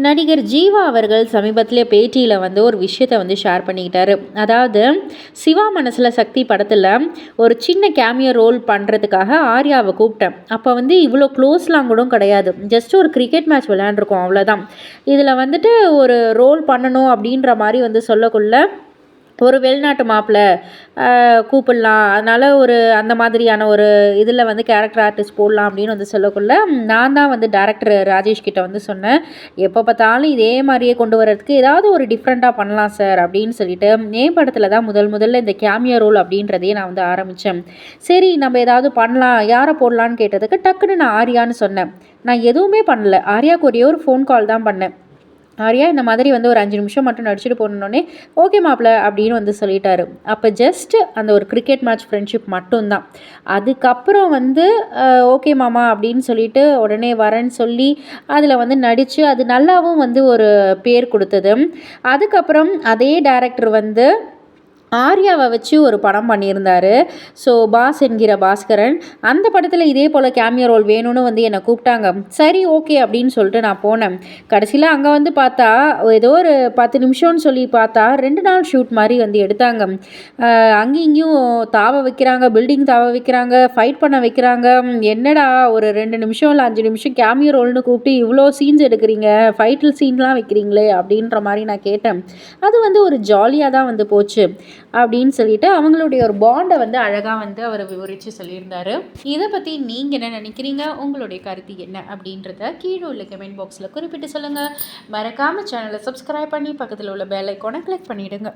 நடிகர் ஜீவா அவர்கள் சமீபத்திலே பேட்டியில் வந்து ஒரு விஷயத்தை வந்து ஷேர் பண்ணிக்கிட்டாரு. அதாவது சிவா மனசில் சக்தி படத்தில் ஒரு சின்ன கேமியோ ரோல் பண்ணுறதுக்காக ஆர்யாவை கூப்பிட்டேன். அப்போ வந்து இவ்வளோ க்ளோஸ்லாம் கூட கிடையாது, ஜஸ்ட் ஒரு கிரிக்கெட் மேட்ச் விளையாண்டுருக்கோம், அவ்வளோதான். இதில் வந்துட்டு ஒரு ரோல் பண்ணணும் அப்படின்ற மாதிரி வந்து சொல்லக்குள்ள ஒரு வெளிநாட்டு மாப்பிள்ளை கூப்பிடலாம், அதனால் ஒரு அந்த மாதிரியான ஒரு இதில் வந்து கேரக்டர் ஆர்டிஸ்ட் போடலாம் அப்படின்னு வந்து சொல்லக்குள்ள நான் தான் வந்து டேரக்டர் ராஜேஷ் கிட்ட வந்து சொன்னேன், எப்போ பார்த்தாலும் இதே மாதிரியே கொண்டு வரதுக்கு ஏதாவது ஒரு டிஃப்ரெண்ட்டாக பண்ணலாம் சார் அப்படின்னு சொல்லிட்டு படத்தில் தான் முதல்ல இந்த கேமியோ ரோல் அப்படின்றதையே நான் வந்து ஆரம்பித்தேன். சரி நம்ம ஏதாவது பண்ணலாம், யாரை போடலான்னு கேட்டதுக்கு டக்குன்னு நான் ஆர்யான்னு சொன்னேன். நான் எதுவுமே பண்ணல, ஆர்யாவுக்கு ஒரே ஒரு ஃபோன் கால் தான் பண்ணேன். ஆர்யா இந்த மாதிரி வந்து ஒரு 5 நிமிஷம் மட்டும் நடிச்சுட்டு போனோடனே ஓகே மாப்பிள்ள அப்படின்னு வந்து சொல்லிட்டாரு. அப்போ ஜஸ்ட்டு அந்த ஒரு கிரிக்கெட் மேட்ச் ஃப்ரெண்ட்ஷிப் மட்டும்தான். அதுக்கப்புறம் வந்து ஓகே மாமா அப்படின்னு சொல்லிட்டு உடனே வரேன்னு சொல்லி அதில் வந்து நடித்து அது நல்லாவும் வந்து ஒரு பேர் கொடுத்தது. அதுக்கப்புறம் அதே டேரக்டர் வந்து ஆர்யாவை வச்சு ஒரு படம் பண்ணியிருந்தார். ஸோ பாஸ் என்கிற பாஸ்கரன், அந்த படத்தில் இதே போல் கேமியோ ரோல் வேணும்னு வந்து என்னை கூப்பிட்டாங்க. சரி ஓகே அப்படின்னு சொல்லிட்டு நான் போனேன். கடைசியில் அங்கே வந்து பார்த்தா ஏதோ ஒரு 10 நிமிஷம்னு சொல்லி பார்த்தா 2 நாள் ஷூட் மாதிரி வந்து எடுத்தாங்க. அங்கேயும் இங்கேயும் தாவ வைக்கிறாங்க, பில்டிங் தாவ வைக்கிறாங்க, ஃபைட் பண்ண வைக்கிறாங்க. என்னடா ஒரு 2 நிமிஷம் இல்லை 5 நிமிஷம் கேமியோ ரோல்னு கூப்பிட்டு இவ்வளோ சீன்ஸ் எடுக்கிறீங்க, ஃபைட்டில் சீன்லாம் வைக்கிறீங்களே அப்படின்ற மாதிரி நான் கேட்டேன். அது வந்து ஒரு ஜாலியாக தான் வந்து போச்சு அப்படின்னு சொல்லிட்டு அவங்களுடைய ஒரு பாண்டை வந்து அழகாக வந்து அவர் விவரித்து சொல்லியிருந்தார். இதை பற்றி நீங்கள் என்ன நினைக்கிறீங்க, உங்களுடைய கருத்து என்ன அப்படின்றத கீழே உள்ள கமெண்ட் பாக்ஸில் குறிப்பிட்டு சொல்லுங்கள். மறக்காமல் சேனலை சப்ஸ்கிரைப் பண்ணி பக்கத்தில் உள்ள பெல் ஐக்கானை கிளிக் பண்ணிவிடுங்க.